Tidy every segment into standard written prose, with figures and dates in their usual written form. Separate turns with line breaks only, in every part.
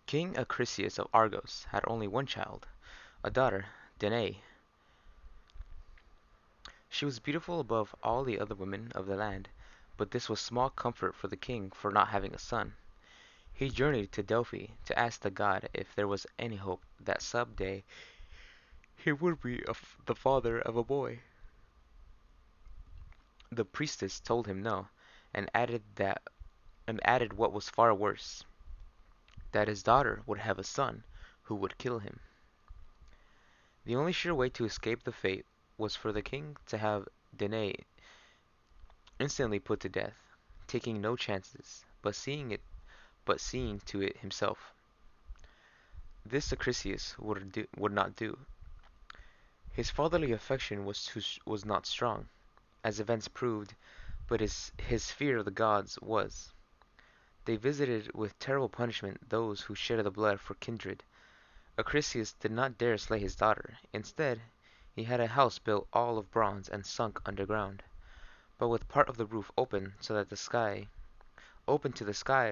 King Acrisius of Argos had only one child, a daughter, Danae. She was beautiful above all the other women of the land, but this was small comfort for the king for not having a son. He journeyed to Delphi to ask the god if there was any hope that some day he would be the father of a boy. The priestess told him no, and added what was far worse, that his daughter would have a son who would kill him. The only sure way to escape the fate was for the king to have Danae instantly put to death, taking no chances, but seeing to it himself. This Acrisius would not do. His fatherly affection was not strong, as events proved, but his fear of the gods was. They visited with terrible punishment those who shared the blood for kindred. Acrisius did not dare slay his daughter. Instead, he had a house built all of bronze and sunk underground, but with part of the roof open to the sky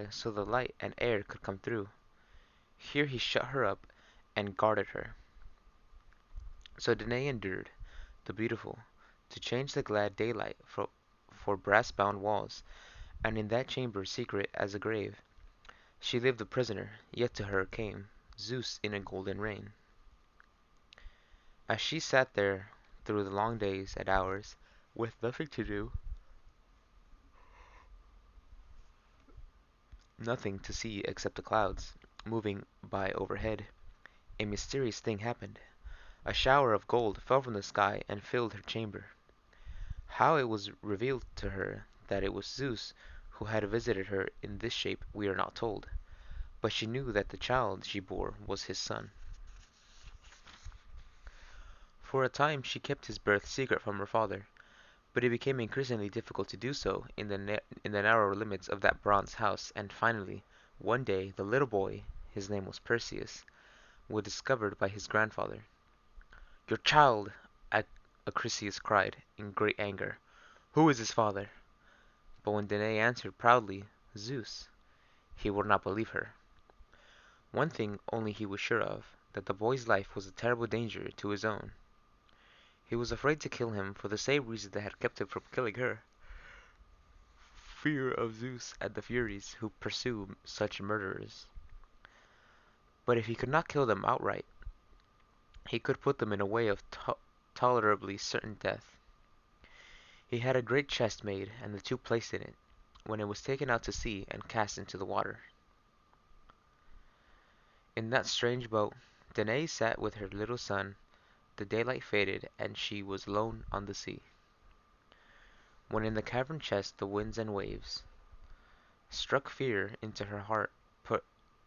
so the light and air could come through. Here he shut her up and guarded her. So Danae endured, the beautiful, to change the glad daylight for brass-bound walls, and in that chamber secret as a grave, she lived a prisoner, yet to her came Zeus in a golden rain. As she sat there through the long days and hours, with nothing to do, nothing to see except the clouds moving by overhead, a mysterious thing happened. A shower of gold fell from the sky and filled her chamber. How it was revealed to her that it was Zeus who had visited her in this shape we are not told, but she knew that the child she bore was his son. For a time she kept his birth secret from her father, but it became increasingly difficult to do so in the narrow limits of that bronze house, and finally, one day the little boy, his name was Perseus, was discovered by his grandfather. "Your child!" Acrisius cried, in great anger. "Who is his father?" But when Danae answered proudly, "Zeus," he would not believe her. One thing only he was sure of, that the boy's life was a terrible danger to his own. He was afraid to kill him for the same reason that had kept him from killing her, fear of Zeus and the Furies who pursue such murderers. But if he could not kill them outright, he could put them in a way of tolerably certain death. He had a great chest made, and the two placed in it, when it was taken out to sea and cast into the water. In that strange boat, Danae sat with her little son. The daylight faded, and she was alone on the sea. When in the cavern chest the winds and waves struck fear into her heart,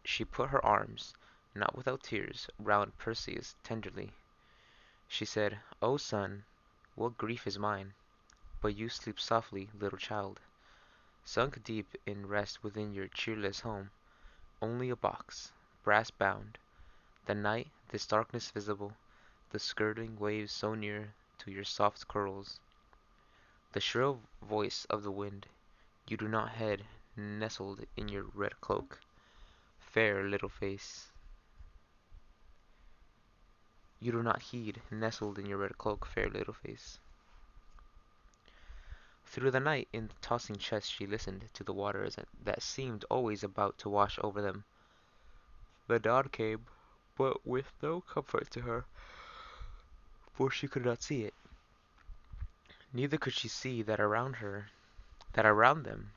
she put her arms, not without tears, round Perseus tenderly. She said, "O son, what grief is mine! But you sleep softly, little child, sunk deep in rest within your cheerless home, only a box, brass bound. The night, this darkness visible, the skirting waves so near to your soft curls, the shrill voice of the wind. You do not heed, nestled in your red cloak, fair little face. You do not heed, nestled in your red cloak, fair little face." Through the night in the tossing chest she listened to the waters that seemed always about to wash over them. The dawn came, but with no comfort to her, for she could not see it. Neither could she see that around them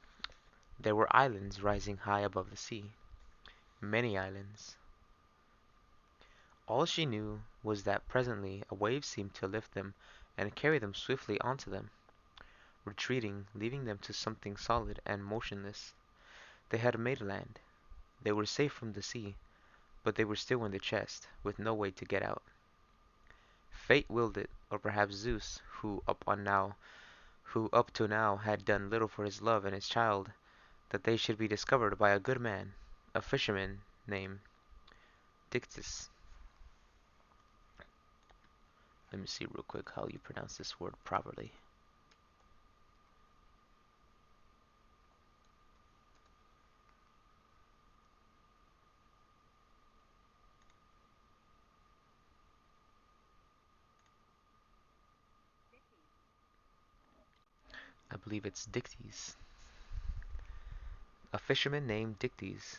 there were islands rising high above the sea, many islands. All she knew was that presently a wave seemed to lift them and carry them swiftly onto them, retreating, leaving them to something solid and motionless. They had made land. They were safe from the sea, but they were still in the chest, with no way to get out. Fate willed it, or perhaps Zeus, who up to now had done little for his love and his child, that they should be discovered by a good man, a fisherman named Dictys. Let me see real quick how you pronounce this word properly. I believe it's Dictys. A fisherman named Dictys.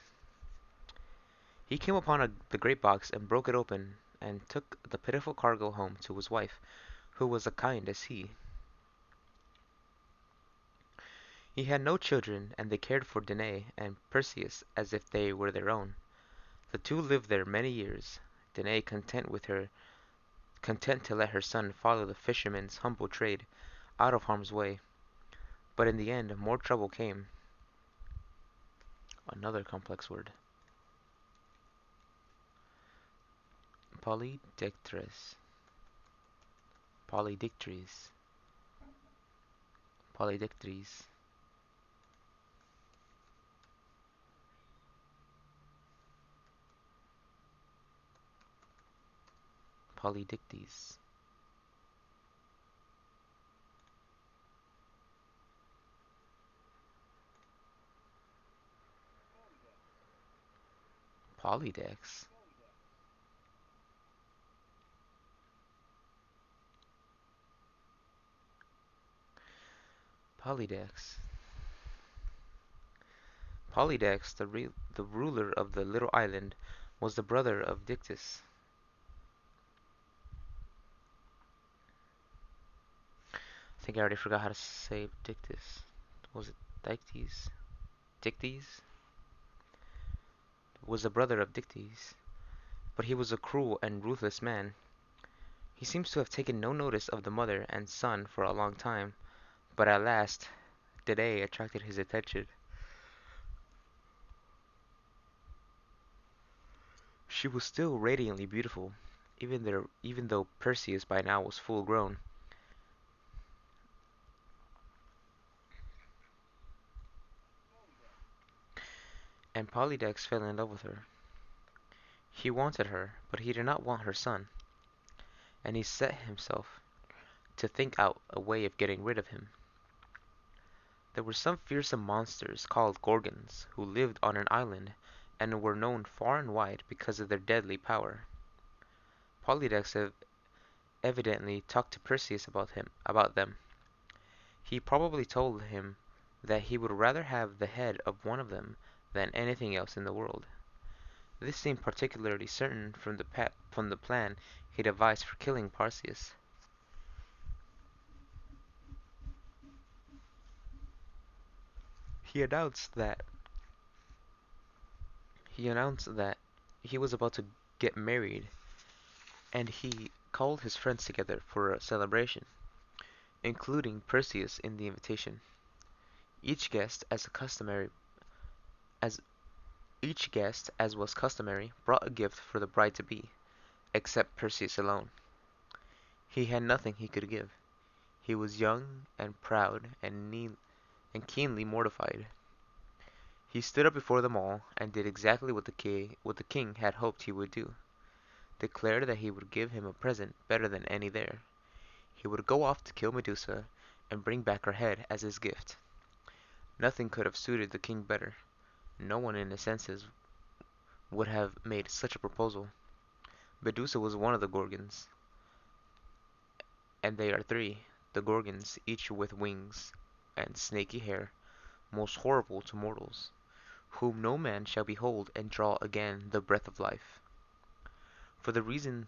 He came upon the great box and broke it open and took the pitiful cargo home to his wife, who was as kind as he. He had no children, and they cared for Danae and Perseus as if they were their own. The two lived there many years, Danae content to let her son follow the fisherman's humble trade, out of harm's way. But in the end, more trouble came. Another complex word. Polydictrys. Polydictrys. Polydictrys. Polydictys. Polydex. Polydex. Polydex, the ruler of the little island, was the brother of Dictys. I think I already forgot how to say Dictys. Was it Dictys? Dictys? Was the brother of Dictys. But he was a cruel and ruthless man. He seems to have taken no notice of the mother and son for a long time, but at last Danae attracted his attention. She was still radiantly beautiful, even though Perseus by now was full grown. And Polydex fell in love with her. He wanted her, but he did not want her son, and he set himself to think out a way of getting rid of him. There were some fearsome monsters called Gorgons who lived on an island and were known far and wide because of their deadly power. Polydex evidently talked to Perseus about them. He probably told him that he would rather have the head of one of them than anything else in the world. This seemed particularly certain from the plan he devised for killing Perseus. He announced that he announced that he was about to get married, and he called his friends together for a celebration, including Perseus in the invitation. Each guest, as each guest, as was customary, brought a gift for the bride to be, except Perseus alone. He had nothing he could give. He was young and proud and keenly mortified. He stood up before them all and did exactly what the king had hoped he would do, declared that he would give him a present better than any there. He would go off to kill Medusa and bring back her head as his gift. Nothing could have suited the king better. No one in his senses would have made such a proposal. Medusa was one of the Gorgons, and they are three, the Gorgons, each with wings and snaky hair, most horrible to mortals, whom no man shall behold and draw again the breath of life, for the reason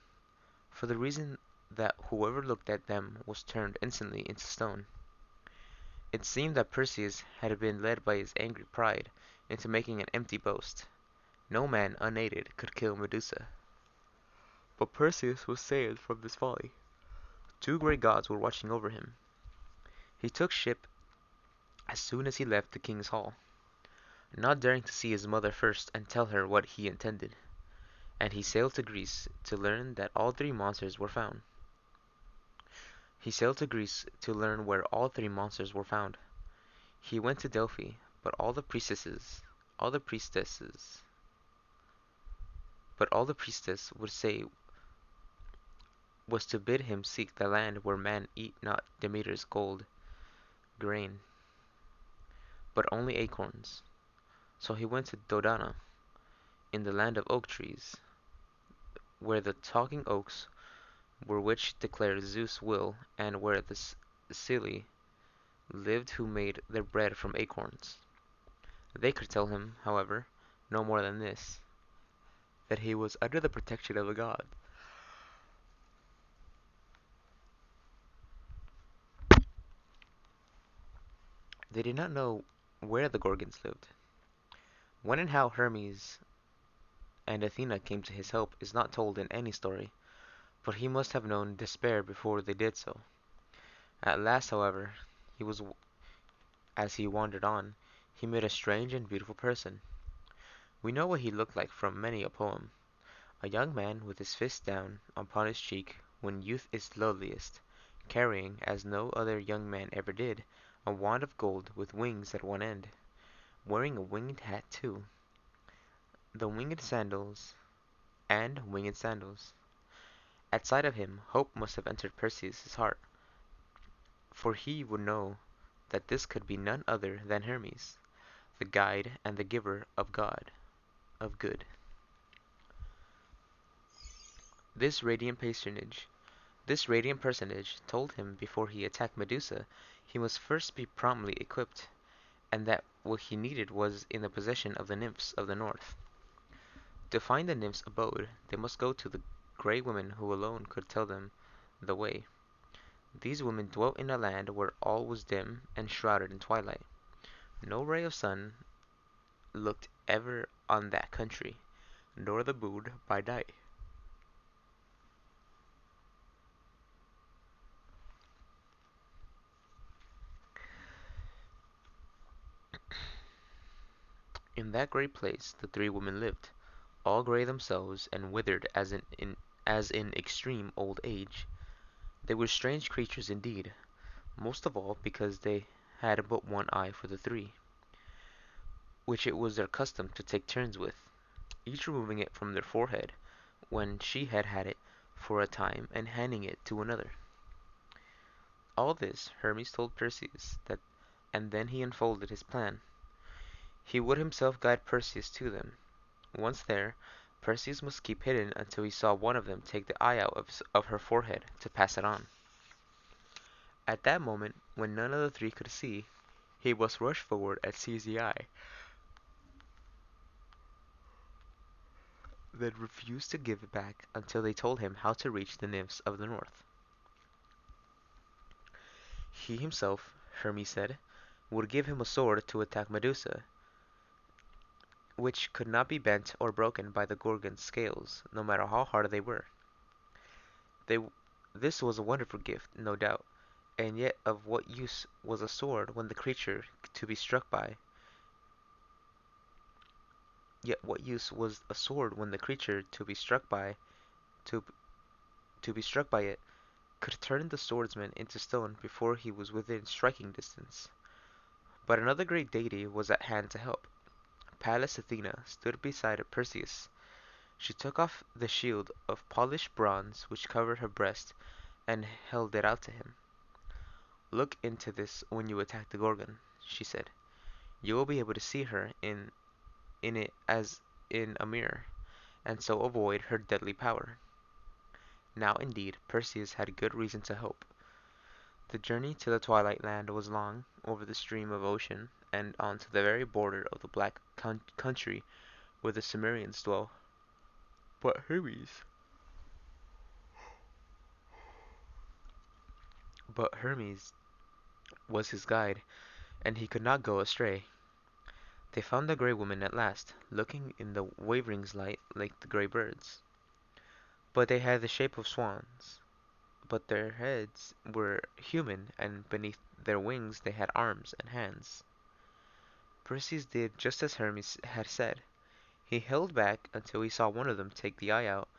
for the reason that whoever looked at them was turned instantly into stone. It seemed that Perseus had been led by his angry pride into making an empty boast. No man unaided could kill Medusa. But Perseus was saved from this folly. Two great gods were watching over him. He took ship as soon as he left the king's hall, not daring to see his mother first and tell her what he intended, and he sailed to Greece to learn that all three monsters were found. He sailed to Greece to learn where all three monsters were found. He went to Delphi, but all the priestesses, but all the priestess would say was to bid him seek the land where men eat not Demeter's gold grain, but only acorns. So he went to Dodona, in the land of oak trees, where the talking oaks were which declared Zeus' will, and where the Scilly lived who made their bread from acorns. They could tell him, however, no more than this, that he was under the protection of a god. They did not know where the Gorgons lived. When and how Hermes and Athena came to his help is not told in any story, but he must have known despair before they did so. At last, however, he was as he wandered on, he met a strange and beautiful person. We know what he looked like from many a poem. A young man with his fist down upon his cheek when youth is loveliest, carrying, as no other young man ever did, a wand of gold with wings at one end, wearing a winged hat too, the winged sandals, and winged sandals. At sight of him, hope must have entered Perseus' heart, for he would know that this could be none other than Hermes, the guide and the giver of God, of good. This radiant personage This radiant personage told him before he attacked Medusa he must first be promptly equipped, and that what he needed was in the possession of the nymphs of the north. To find the nymphs' abode, they must go to the gray women who alone could tell them the way. These women dwelt in a land where all was dim and shrouded in twilight. No ray of sun looked ever on that country, nor the moon by night. In that great place the three women lived, all gray themselves and withered as in extreme old age. They were strange creatures indeed, most of all because they had but one eye for the three, which it was their custom to take turns with, each removing it from their forehead when she had had it for a time and handing it to another. All this Hermes told Perseus, and then he unfolded his plan. He would himself guide Perseus to them. Once there, Perseus must keep hidden until he saw one of them take the eye out of her forehead to pass it on. At that moment, when none of the three could see, he must rush forward and seize the eye, then refuse to give it back until they told him how to reach the nymphs of the north. He himself, Hermes said, would give him a sword to attack Medusa, which could not be bent or broken by the Gorgon's scales, no matter how hard they were. They, this was a wonderful gift, no doubt, and yet of what use was a sword when the creature to be struck by? Yet what use was a sword when the creature to to be struck by it could turn the swordsman into stone before he was within striking distance? But another great deity was at hand to help. Pallas Athena stood beside Perseus. She took off the shield of polished bronze which covered her breast and held it out to him. "Look into this when you attack the Gorgon," she said. "You will be able to see her in it as in a mirror, and so avoid her deadly power." Now indeed Perseus had good reason to hope. The journey to the Twilight Land was long, over the stream of ocean, and on to the very border of the black country where the Cimmerians dwell. But Hermes, but Hermes was his guide, and he could not go astray. They found the gray woman at last, looking in the wavering light like the gray birds. But they had the shape of swans. But their heads were human, and beneath their wings they had arms and hands. Perseus did just as Hermes had said. He held back until he saw one of them take the eye out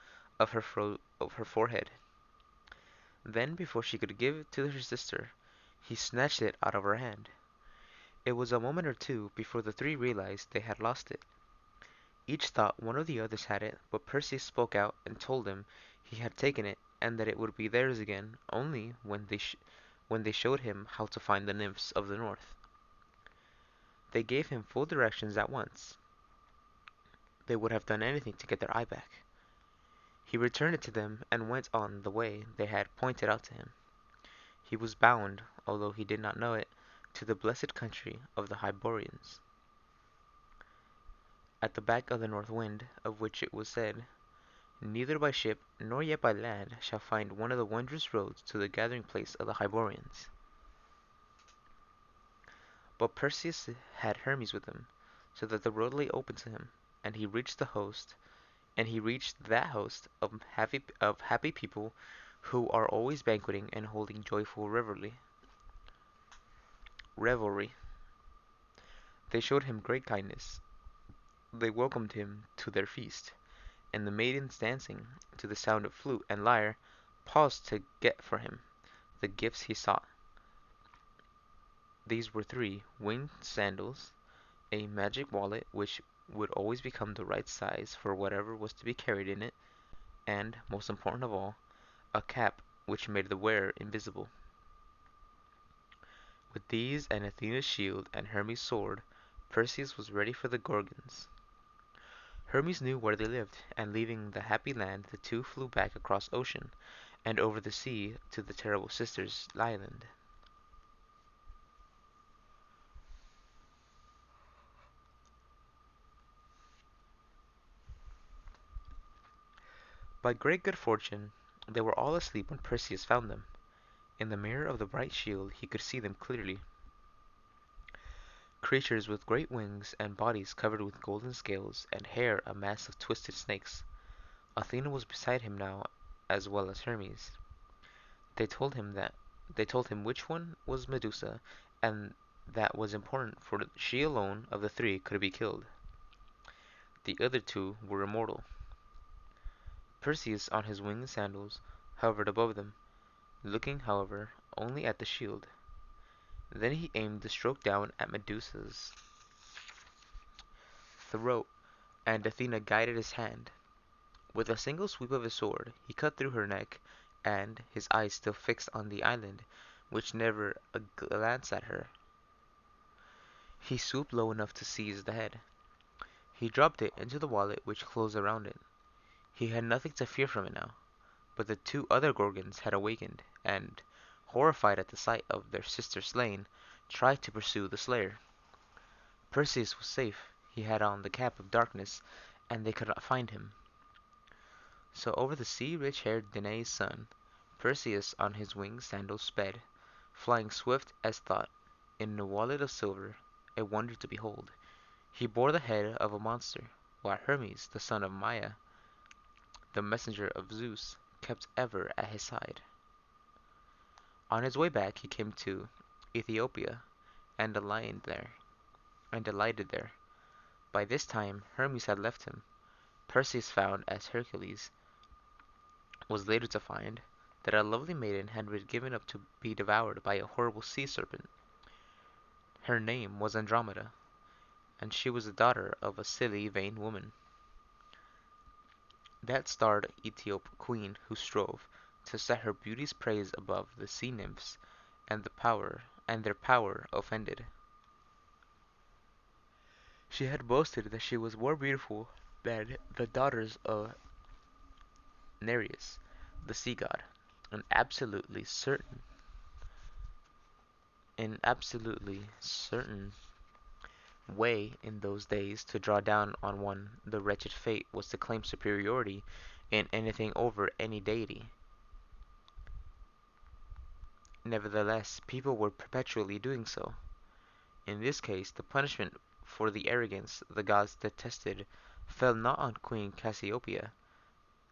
of her forehead. Then, before she could give it to her sister, he snatched it out of her hand. It was a moment or two before the three realized they had lost it. Each thought one of the others had it, but Perseus spoke out and told them he had taken it and that it would be theirs again only when they showed him how to find the nymphs of the north. They gave him full directions at once. They would have done anything to get their eye back. He returned it to them and went on the way they had pointed out to him. He was bound, although he did not know it, to the blessed country of the Hyborians, at the back of the north wind, of which it was said, neither by ship nor yet by land shall find one of the wondrous roads to the gathering place of the Hyborians. But Perseus had Hermes with him, so that the road lay open to him, and he reached that host of happy people who are always banqueting and holding joyful revelry. They showed him great kindness. They welcomed him to their feast, and the maidens dancing to the sound of flute and lyre paused to get for him the gifts he sought. These were three winged sandals, a magic wallet which would always become the right size for whatever was to be carried in it, and, most important of all, a cap which made the wearer invisible. With these and Athena's shield and Hermes' sword, Perseus was ready for the Gorgons. Hermes knew where they lived, and leaving the happy land, the two flew back across ocean and over the sea to the terrible sisters' island. By great good fortune, they were all asleep when Perseus found them. In the mirror of the bright shield he could see them clearly. Creatures with great wings and bodies covered with golden scales, and hair a mass of twisted snakes. Athena was beside him now, as well as Hermes. They told him which one was Medusa, and that was important, for she alone of the three could be killed. The other two were immortal. Perseus on his winged sandals hovered above them, looking, however, only at the shield. Then he aimed the stroke down at Medusa's throat, and Athena guided his hand. With a single sweep of his sword he cut through her neck, and, his eyes still fixed on the island, which never a glance at her, he swooped low enough to seize the head. He dropped it into the wallet which closed around it. He had nothing to fear from it now, but the two other Gorgons had awakened, and, horrified at the sight of their sister slain, tried to pursue the slayer. Perseus was safe. He had on the cap of darkness, and they could not find him. So over the sea rich-haired Danae's son, Perseus on his winged sandals sped, flying swift as thought, in a wallet of silver, a wonder to behold. He bore the head of a monster, while Hermes, the son of Maia, the messenger of Zeus, kept ever at his side. On his way back he came to Ethiopia, and alighted there. By this time Hermes had left him. Perseus found, as Hercules was later to find, that a lovely maiden had been given up to be devoured by a horrible sea serpent. Her name was Andromeda, and she was the daughter of a silly, vain woman, that starred Ethiop queen who strove to set her beauty's praise above the sea nymphs, and their power offended. She had boasted that she was more beautiful than the daughters of Nereus, the sea god, an absolutely certain way in those days to draw down on one the wretched fate was to claim superiority in anything over any deity. Nevertheless, people were perpetually doing so. In this case, the punishment for the arrogance the gods detested fell not on Queen Cassiopeia,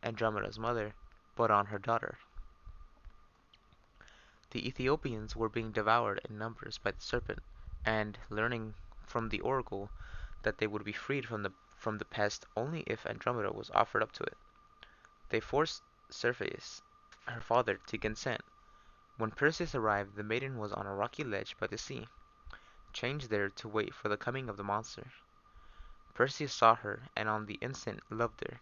Andromeda's mother, but on her daughter. The Ethiopians were being devoured in numbers by the serpent, and, learning from the oracle that they would be freed from the pest only if Andromeda was offered up to it, they forced Cepheus, her father, to consent. When Perseus arrived, the maiden was on a rocky ledge by the sea, changed there to wait for the coming of the monster. Perseus saw her, and on the instant loved her.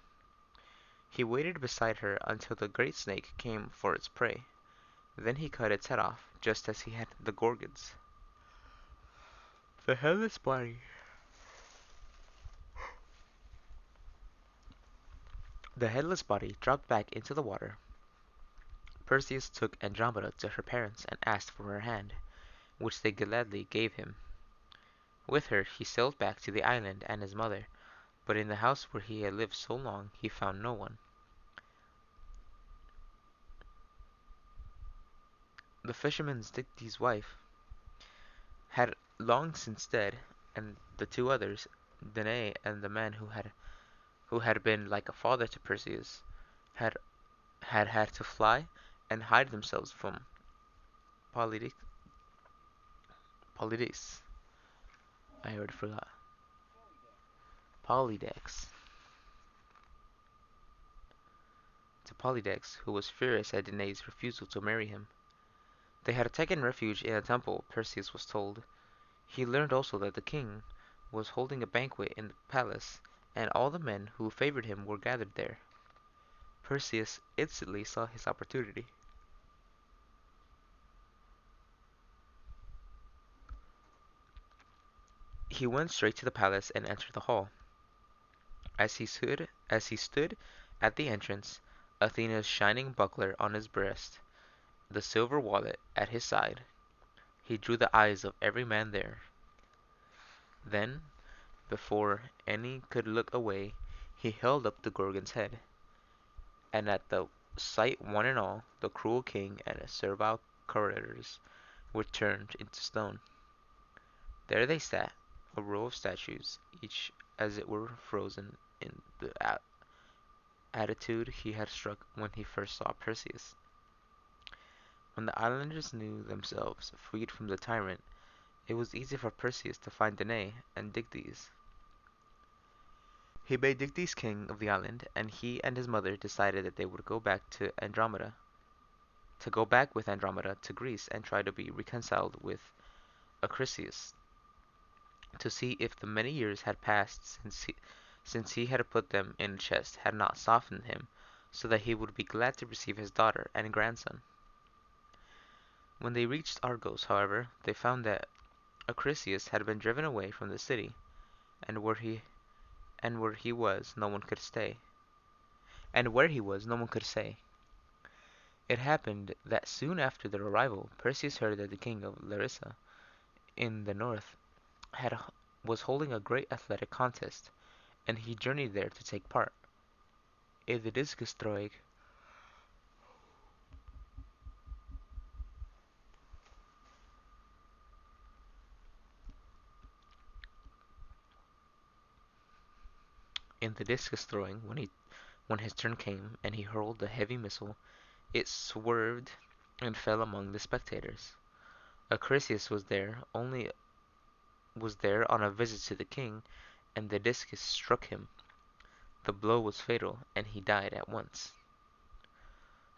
He waited beside her until the great snake came for its prey. Then he cut its head off, just as he had the Gorgons. The headless body The headless body dropped back into the water. Perseus took Andromeda to her parents and asked for her hand. which they gladly gave him. With her he sailed back to the island and his mother, but in the house where he had lived so long he found no one. The fisherman's Dicty's wife had long since dead, and the two others, Danae and the man who had been like a father to Perseus, had had to fly and hide themselves from Polydic Polydice. I already forgot. Polydex. To Polydex, who was furious at Danae's refusal to marry him. They had taken refuge in a temple, Perseus was told. He learned also that the king was holding a banquet in the palace, and all the men who favored him were gathered there. Perseus instantly saw his opportunity. He went straight to the palace and entered the hall. As he stood at the entrance, Athena's shining buckler on his breast, the silver wallet at his side, he drew the eyes of every man there. Then, before any could look away, he held up the Gorgon's head, and at the sight one and all, the cruel king and his servile courtiers, were turned into stone. There they sat, a row of statues, each as it were frozen in the attitude he had struck when he first saw Perseus. When the islanders knew themselves freed from the tyrant, it was easy for Perseus to find Danae and Dictys. He made Dictys king of the island, and he and his mother decided that they would go back with Andromeda to Greece and try to be reconciled with Acrisius, to see if the many years had passed since he had put them in a chest had not softened him, so that he would be glad to receive his daughter and grandson. When they reached Argos, however, they found that Acrisius had been driven away from the city, and where he was no one could stay. And where he was no one could say. It happened that soon after their arrival, Perseus heard that the king of Larissa, in the north, had was holding a great athletic contest, and he journeyed there to take part. In the discus throwing, when his turn came and he hurled the heavy missile, it swerved and fell among the spectators. Acrisius was there on a visit to the king, and the discus struck him. The blow was fatal, and he died at once.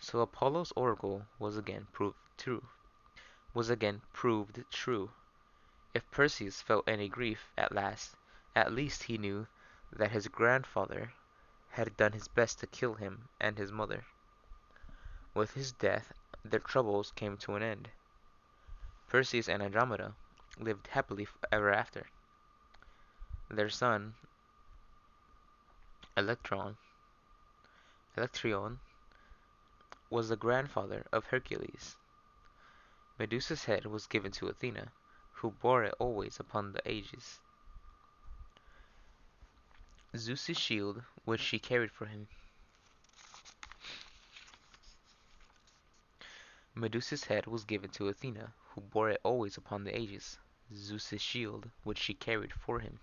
So Apollo's oracle was again proved true. If Perseus felt any grief at least he knew that his grandfather had done his best to kill him and his mother. With his death, their troubles came to an end. Perseus and Andromeda lived happily ever after. Their son, Electron, Electryon, was the grandfather of Hercules. Medusa's head was given to Athena, who bore it always upon the Aegis. Zeus's shield, which she carried for him. Medusa's head was given to Athena, who bore it always upon the Aegis. Zeus's shield, which she carried for him.